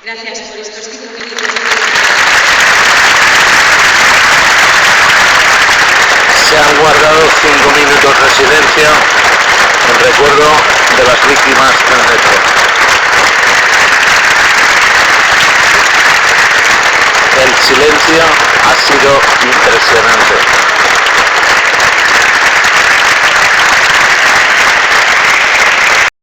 Gracias por estos 5 minutos. Se han guardado 5 minutos de silencio en recuerdo de las víctimas del metro. El silencio ha sido impresionante.